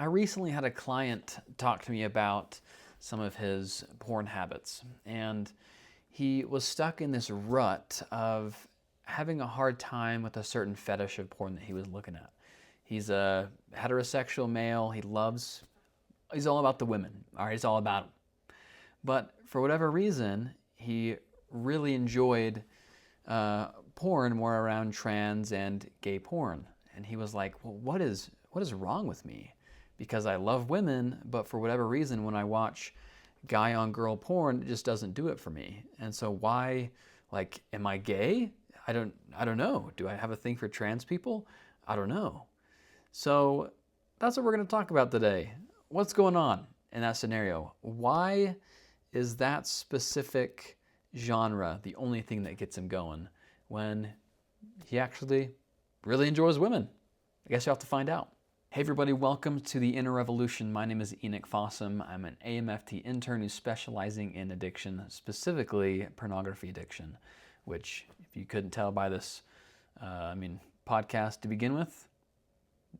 I recently had a client talk to me about some of his porn habits, and he was stuck in this rut of having a hard time with a certain fetish of porn that he was looking at. He's a heterosexual male. He's all about the women. All right, he's all about them. But for whatever reason, he really enjoyed porn more around trans and gay porn. And he was like, well, what is wrong with me? Because I love women, but for whatever reason, when I watch guy on girl porn, it just doesn't do it for me. And so why, like, am I gay? I don't know. Do I have a thing for trans people? I don't know. So that's what we're going to talk about today. What's going on in that scenario? Why is that specific genre the only thing that gets him going when he actually really enjoys women? I guess you'll have to find out. Hey everybody, welcome to the Inner Revolution. My name is Enoch Fossum. I'm an AMFT intern who's specializing in addiction, specifically pornography addiction, which, if you couldn't tell by this podcast to begin with,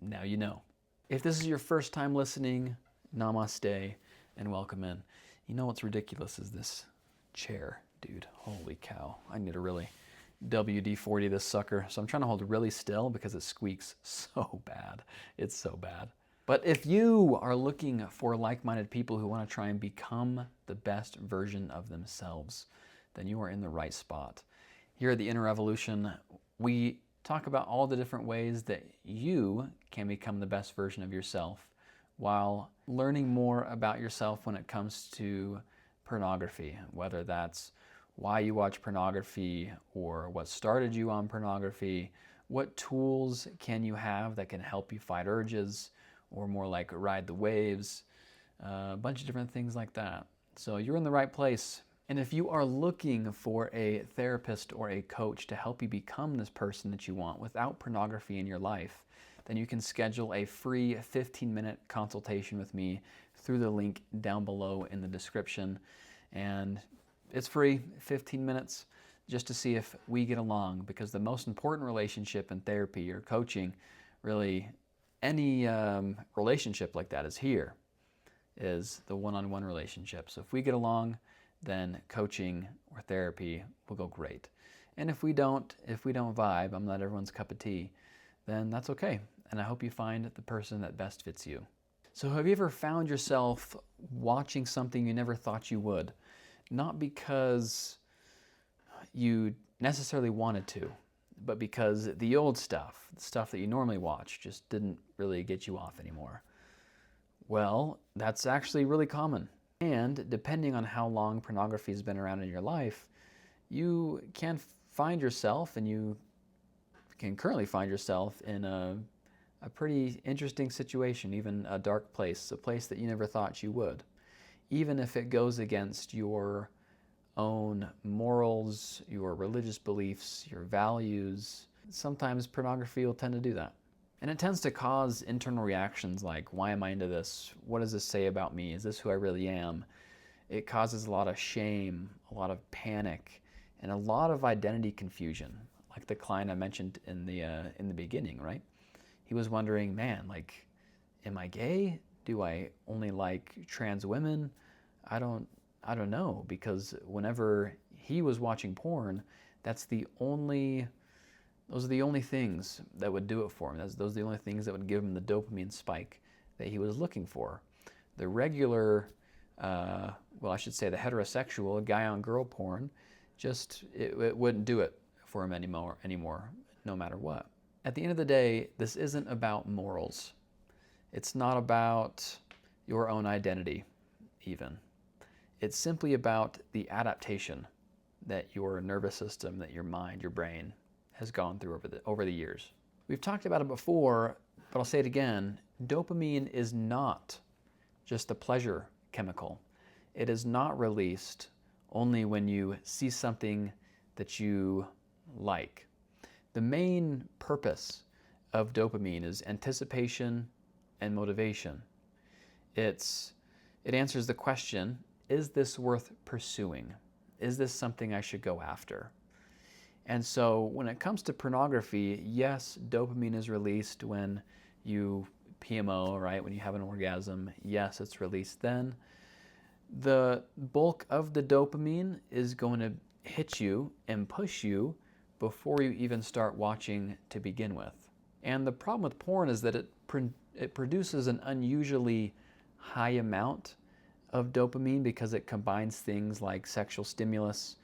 now you know. If this is your first time listening, namaste and welcome in. You know what's ridiculous is this chair, dude. Holy cow. I need to really WD-40 this sucker. So I'm trying to hold really still because it squeaks so bad. It's so bad. But if you are looking for like-minded people who want to try and become the best version of themselves, then you are in the right spot. Here at the Inner Revolution, we talk about all the different ways that you can become the best version of yourself while learning more about yourself when it comes to pornography, whether that's why you watch pornography or what started you on pornography, what tools can you have that can help you fight urges or more like ride the waves, a bunch of different things like that. So you're in the right place. And if you are looking for a therapist or a coach to help you become this person that you want without pornography in your life, then you can schedule a free 15-minute consultation with me through the link down below in the description. And it's free, 15 minutes, just to see if we get along, because the most important relationship in therapy or coaching, really any relationship like that is the one-on-one relationship. So if we get along, then coaching or therapy will go great. And if we don't vibe, I'm not everyone's cup of tea, then that's okay. And I hope you find the person that best fits you. So have you ever found yourself watching something you never thought you would? Not because you necessarily wanted to, but because the old stuff, the stuff that you normally watch, just didn't really get you off anymore. Well, that's actually really common. And depending on how long pornography has been around in your life, you can find yourself, and you can currently find yourself in a pretty interesting situation, even a dark place, a place that you never thought you would. Even if it goes against your own morals, your religious beliefs, your values, sometimes pornography will tend to do that. And it tends to cause internal reactions like, why am I into this? What does this say about me? Is this who I really am? It causes a lot of shame, a lot of panic, and a lot of identity confusion. Like the client I mentioned in the beginning, right? He was wondering, man, like, am I gay? Do I only like trans women? I don't know, because whenever he was watching porn, those are the only things that would do it for him. Those are the only things that would give him the dopamine spike that he was looking for. The regular, the heterosexual guy on girl porn, it wouldn't do it for him anymore, no matter what. At the end of the day, this isn't about morals. It's not about your own identity, even. It's simply about the adaptation that your nervous system, that your mind, your brain has gone through over the years. We've talked about it before, but I'll say it again. Dopamine is not just a pleasure chemical. It is not released only when you see something that you like. The main purpose of dopamine is anticipation and motivation. It answers the question, is this worth pursuing? Is this something I should go after? And so when it comes to pornography, yes, dopamine is released when you PMO, right? When you have an orgasm, yes, it's released then. The bulk of the dopamine is going to hit you and push you before you even start watching to begin with. And the problem with porn is that it produces an unusually high amount of dopamine because it combines things like sexual stimulus,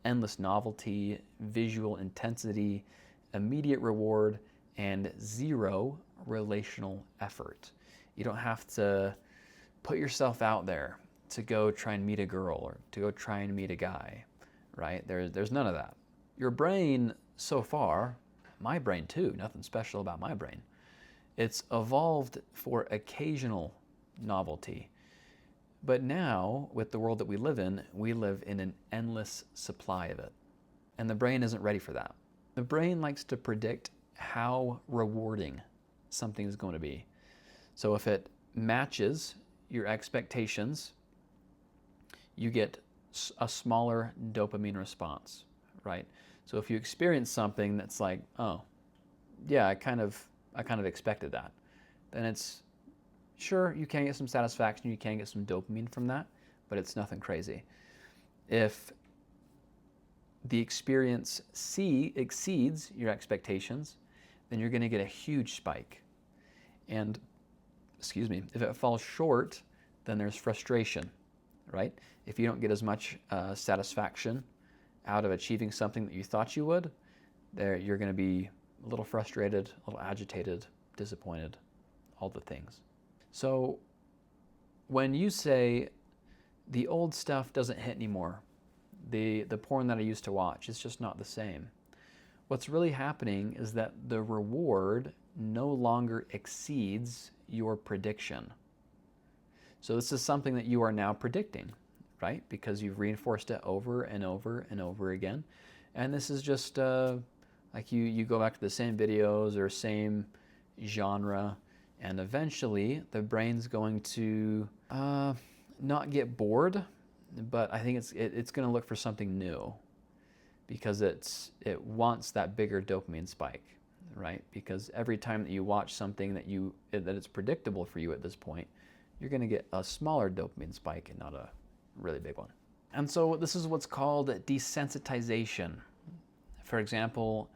endless novelty, visual intensity, immediate reward, and zero relational effort. You don't have to put yourself out there to go try and meet a girl or to go try and meet a guy, right? There's none of that. Your brain so far, my brain too, nothing special about my brain, it's evolved for occasional novelty. But now, with the world that we live in an endless supply of it. And the brain isn't ready for that. The brain likes to predict how rewarding something is going to be. So if it matches your expectations, you get a smaller dopamine response, right? So if you experience something that's like, oh, yeah, I kind of expected that, then it's, sure, you can get some satisfaction, you can get some dopamine from that, but it's nothing crazy. If the experience C exceeds your expectations, then you're going to get a huge spike. And, if it falls short, then there's frustration, right? If you don't get as much satisfaction out of achieving something that you thought you would, you're going to be a little frustrated, a little agitated, disappointed, all the things. So when you say the old stuff doesn't hit anymore, the porn that I used to watch is just not the same, what's really happening is that the reward no longer exceeds your prediction. So this is something that you are now predicting, right? Because you've reinforced it over and over and over again. And this is just like you go back to the same videos or same genre, and eventually the brain's going to not get bored, but I think it's going to look for something new because it wants that bigger dopamine spike, right? Because every time that you watch something that it's predictable for you at this point, you're going to get a smaller dopamine spike and not a really big one. And so this is what's called desensitization. For example,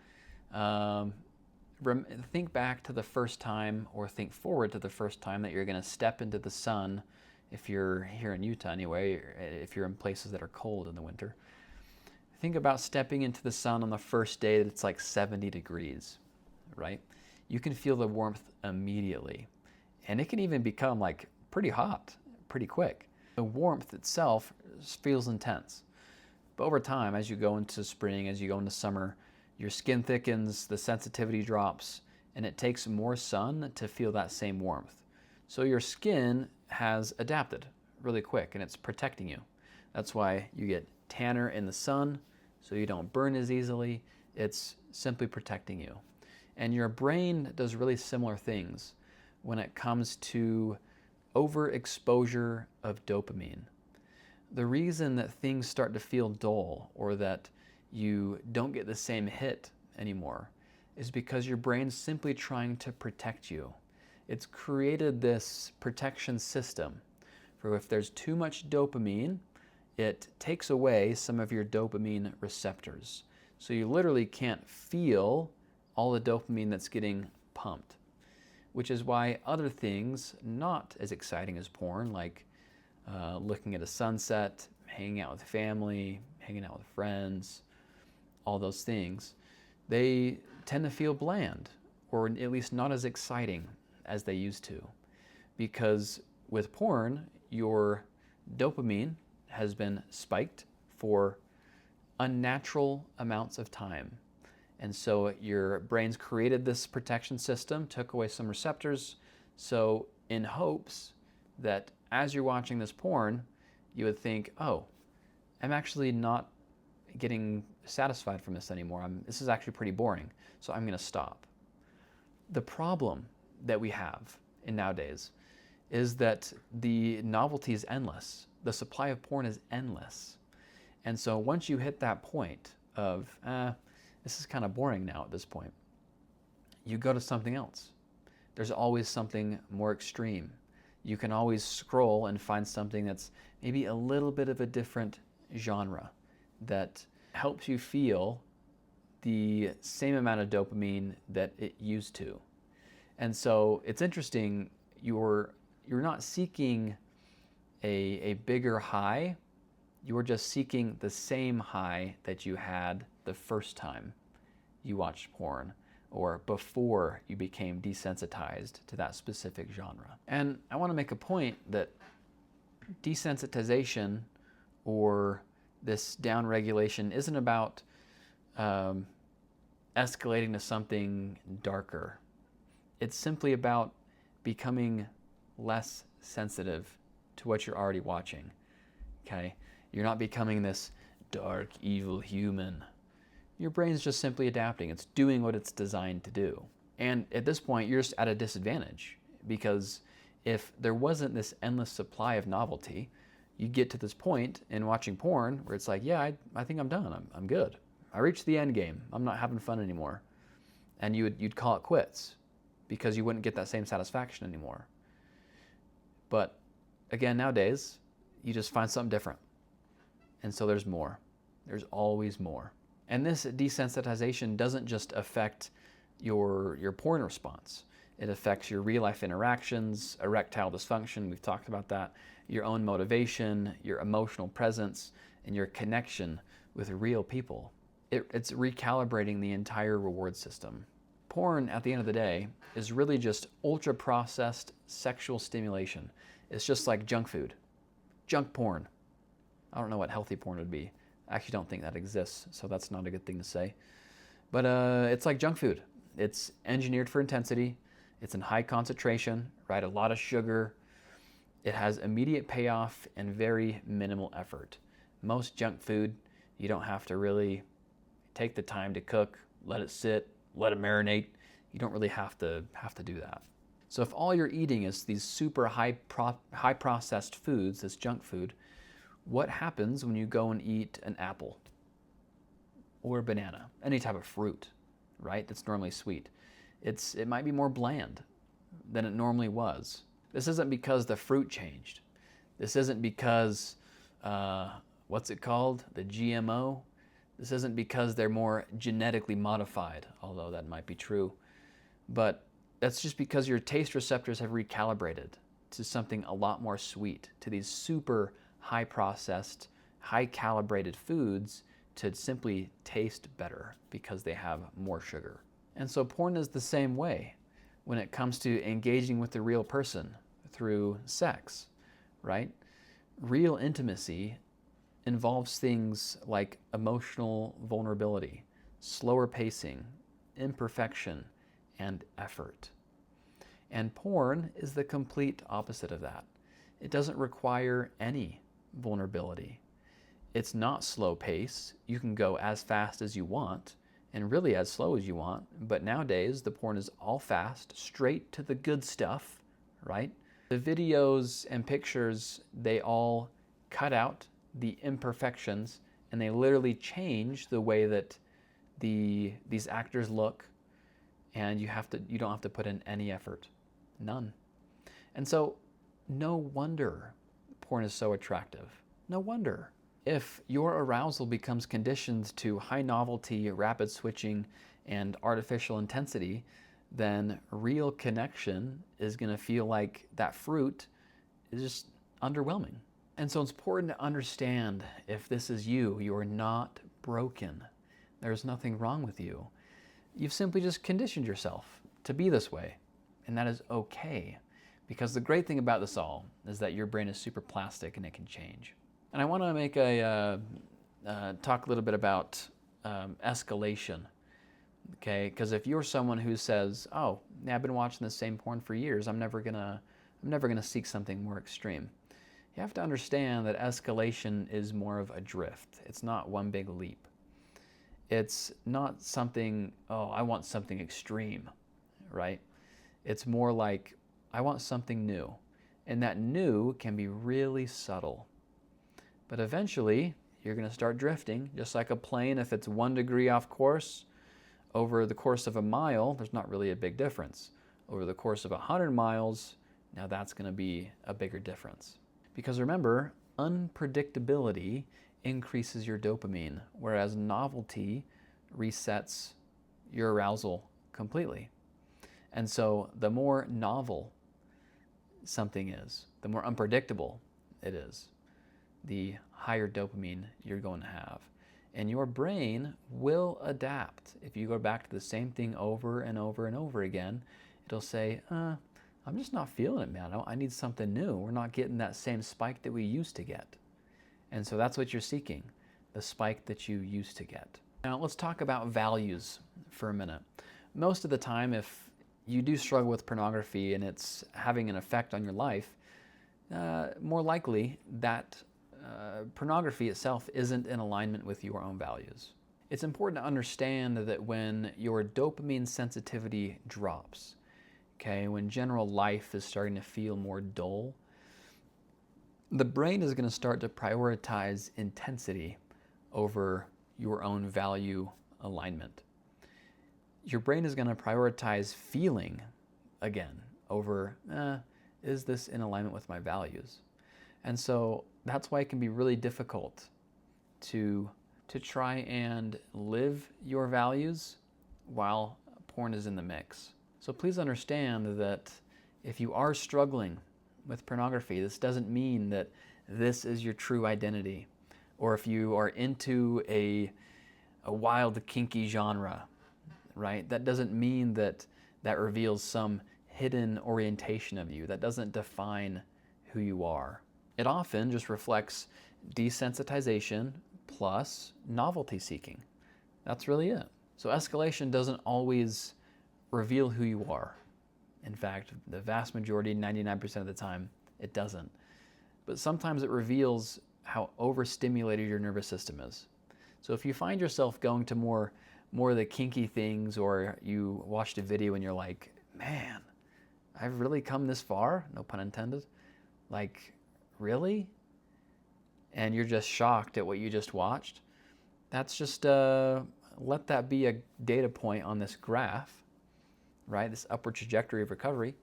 think back to the first time, or think forward to the first time that you're going to step into the sun, if you're here in Utah anyway, or if you're in places that are cold in the winter. Think about stepping into the sun on the first day that it's like 70 degrees, right? You can feel the warmth immediately. And it can even become like pretty hot, pretty quick. The warmth itself feels intense. But over time, as you go into spring, as you go into summer, your skin thickens, the sensitivity drops, and it takes more sun to feel that same warmth. So your skin has adapted really quick, and it's protecting you. That's why you get tanner in the sun, so you don't burn as easily. It's simply protecting you. And your brain does really similar things when it comes to overexposure of dopamine. The reason that things start to feel dull or that you don't get the same hit anymore is because your brain's simply trying to protect you. It's created this protection system for if there's too much dopamine, it takes away some of your dopamine receptors. So you literally can't feel all the dopamine that's getting pumped, which is why other things not as exciting as porn, like looking at a sunset, hanging out with family, hanging out with friends, all those things, they tend to feel bland, or at least not as exciting as they used to. Because with porn, your dopamine has been spiked for unnatural amounts of time. And so your brain's created this protection system, took away some receptors, so in hopes that as you're watching this porn, you would think, oh, I'm actually not getting satisfied from this anymore. This is actually pretty boring, so I'm going to stop. The problem that we have in nowadays is that the novelty is endless. The supply of porn is endless. And so once you hit that point of, this is kind of boring now at this point, you go to something else there's always something more extreme. You can always scroll and find something that's maybe a little bit of a different genre that helps you feel the same amount of dopamine that it used to. And so it's interesting, you're not seeking a bigger high, you're just seeking the same high that you had the first time you watched porn or before you became desensitized to that specific genre. And I want to make a point that desensitization or this downregulation isn't about escalating to something darker. It's simply about becoming less sensitive to what you're already watching. Okay? You're not becoming this dark, evil human. Your brain's just simply adapting. It's doing what it's designed to do. And at this point, you're just at a disadvantage because if there wasn't this endless supply of novelty, you get to this point in watching porn where it's like, yeah, I think I'm done. I'm good. I reached the end game. I'm not having fun anymore. And you'd call it quits because you wouldn't get that same satisfaction anymore. But again, nowadays, you just find something different. And so there's more. There's always more. And this desensitization doesn't just affect your porn response. It affects your real life interactions, erectile dysfunction, we've talked about that, your own motivation, your emotional presence, and your connection with real people. It's recalibrating the entire reward system. Porn, at the end of the day, is really just ultra-processed sexual stimulation. It's just like junk food. Junk porn. I don't know what healthy porn would be. I actually don't think that exists, so that's not a good thing to say. But it's like junk food. It's engineered for intensity. It's in high concentration, right? A lot of sugar. It has immediate payoff and very minimal effort. Most junk food, you don't have to really take the time to cook, let it sit, let it marinate. You don't really have to do that. So if all you're eating is these super high processed foods, this junk food, what happens when you go and eat an apple or a banana, any type of fruit, right? That's normally sweet. It might be more bland than it normally was. This isn't because the fruit changed. This isn't because, what's it called? The GMO. This isn't because they're more genetically modified, although that might be true. But that's just because your taste receptors have recalibrated to something a lot more sweet, to these super high processed, high calibrated foods to simply taste better because they have more sugar. And so porn is the same way when it comes to engaging with the real person through sex, right? Real intimacy involves things like emotional vulnerability, slower pacing, imperfection, and effort. And porn is the complete opposite of that. It doesn't require any vulnerability. It's not slow pace. You can go as fast as you want and really as slow as you want, but nowadays the porn is all fast, straight to the good stuff, right? The videos and pictures, they all cut out the imperfections and they literally change the way that these actors look, and you don't have to put in any effort. None. And so no wonder porn is so attractive. No wonder. If your arousal becomes conditioned to high novelty, rapid switching, and artificial intensity, then real connection is going to feel like that fruit is just underwhelming. And so it's important to understand if this is you, you are not broken. There's nothing wrong with you. You've simply just conditioned yourself to be this way, and that is okay. Because the great thing about this all is that your brain is super plastic and it can change. And I want to make talk a little bit about escalation, okay? Because if you're someone who says, "Oh, yeah, I've been watching the same porn for years. I'm never gonna seek something more extreme," you have to understand that escalation is more of a drift. It's not one big leap. It's not something, "Oh, I want something extreme," right? It's more like, I want something new. And that new can be really subtle. But eventually, you're going to start drifting, just like a plane. If it's 1 degree off course, over the course of a mile, there's not really a big difference. over the course of 100 miles, now that's going to be a bigger difference. Because remember, unpredictability increases your dopamine, whereas novelty resets your arousal completely. And so the more novel something is, the more unpredictable it is, the higher dopamine you're going to have. And your brain will adapt. If you go back to the same thing over and over and over again, it'll say, I'm just not feeling it, man. I need something new. We're not getting that same spike that we used to get. And so that's what you're seeking, the spike that you used to get. Now let's talk about values for a minute. Most of the time, if you do struggle with pornography and it's having an effect on your life, more likely that pornography itself isn't in alignment with your own values. It's important to understand that when your dopamine sensitivity drops, okay, when general life is starting to feel more dull, the brain is going to start to prioritize intensity over your own value alignment. Your brain is going to prioritize feeling again over, is this in alignment with my values? And so that's why it can be really difficult to try and live your values while porn is in the mix. So please understand that if you are struggling with pornography, this doesn't mean that this is your true identity. Or if you are into a wild, kinky genre, right? That doesn't mean that that reveals some hidden orientation of you. That doesn't define who you are. It often just reflects desensitization plus novelty seeking. That's really it. So escalation doesn't always reveal who you are. In fact, the vast majority, 99% of the time, it doesn't. But sometimes it reveals how overstimulated your nervous system is. So if you find yourself going to more of the kinky things, or you watched a video and you're like, man, I've really come this far, no pun intended, like, really? And you're just shocked at what you just watched, that's just, let that be a data point on this graph, right? This upward trajectory of recovery,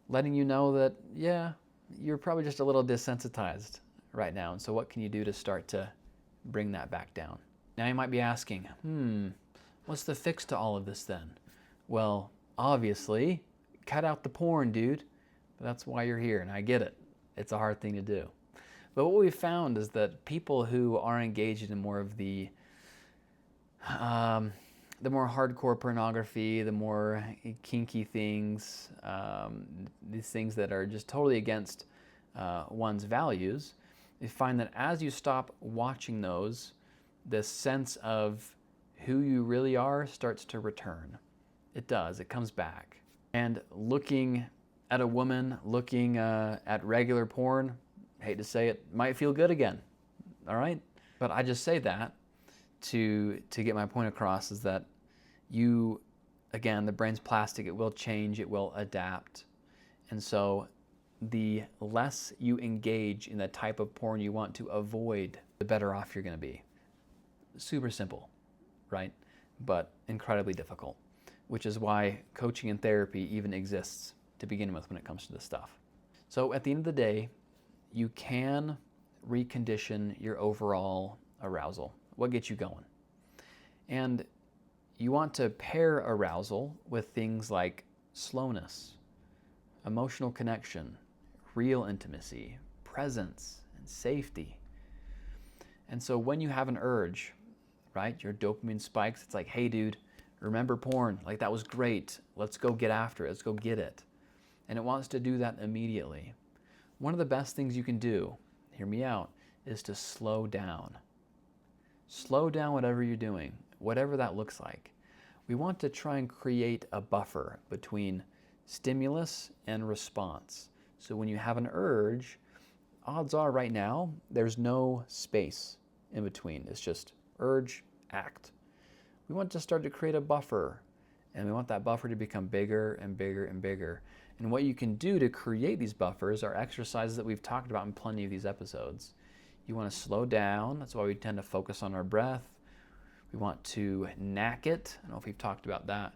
letting you know that, yeah, you're probably just a little desensitized right now. And so what can you do to start to bring that back down? Now you might be asking, what's the fix to all of this then? Well, obviously, cut out the porn, dude. But that's why you're here, and I get it. It's a hard thing to do. But what we've found is that people who are engaged in more of the more hardcore pornography, the more kinky things, these things that are just totally against one's values, you find that as you stop watching those, this sense of who you really are starts to return. It does, it comes back. And looking at a woman, looking at regular porn, hate to say it, might feel good again, all right? But I just say that to get my point across, is that you, again, the brain's plastic, it will change, it will adapt. And so the less you engage in the type of porn you want to avoid, the better off you're gonna be. Super simple, right? But incredibly difficult, which is why coaching and therapy even exists to begin with when it comes to this stuff. So at the end of the day, you can recondition your overall arousal, what gets you going. And you want to pair arousal with things like slowness, emotional connection, real intimacy, presence, and safety. And so when you have an urge, right, your dopamine spikes, it's like, hey dude, remember porn, like that was great, let's go get after it, let's go get it. And it wants to do that immediately. One of the best things you can do, hear me out, is to slow down. Slow down whatever you're doing, whatever that looks like. We want to try and create a buffer between stimulus and response. So when you have an urge, odds are right now, there's no space in between. It's just urge, act. We want to start to create a buffer, and we want that buffer to become bigger and bigger and bigger. And what you can do to create these buffers are exercises that we've talked about in plenty of these episodes. You want to slow down. That's why we tend to focus on our breath. We want to knack it. I don't know if we've talked about that.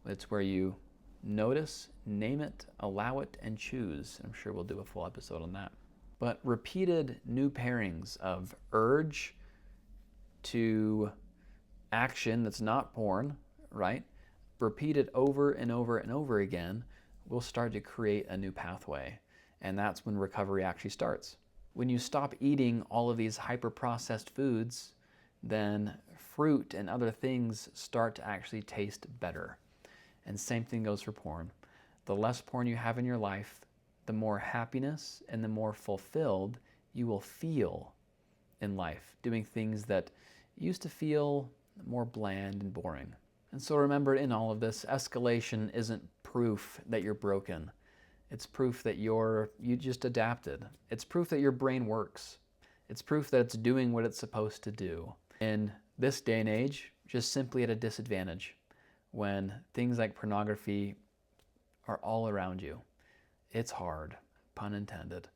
It's where you Notice, name it, allow it, and choose. I'm sure we'll do a full episode on that. But repeated new pairings of urge to action that's not porn, right? Repeated over and over and over again will start to create a new pathway. And that's when recovery actually starts. When you stop eating all of these hyper-processed foods, then fruit and other things start to actually taste better. And same thing goes for porn. The less porn you have in your life, the more happiness and the more fulfilled you will feel in life, doing things that used to feel more bland and boring. And so remember, in all of this, escalation isn't proof that you're broken. It's proof that you just adapted. It's proof that your brain works. It's proof that it's doing what it's supposed to do. In this day and age, just simply at a disadvantage when things like pornography are all around you. It's hard, pun intended.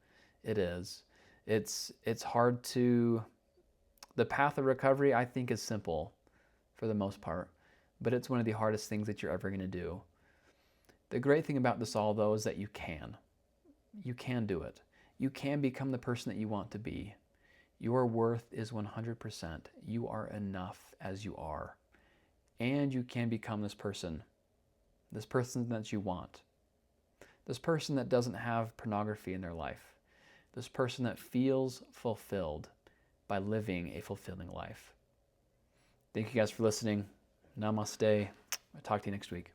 It is. It's hard to... The path of recovery, I think, is simple for the most part, but it's one of the hardest things that you're ever going to do. The great thing about this all, though, is that you can. You can do it. You can become the person that you want to be. Your worth is 100%. You are enough as you are. And you can become this person that you want. This person that doesn't have pornography in their life. This person that feels fulfilled by living a fulfilling life. Thank you guys for listening. Namaste. I'll talk to you next week.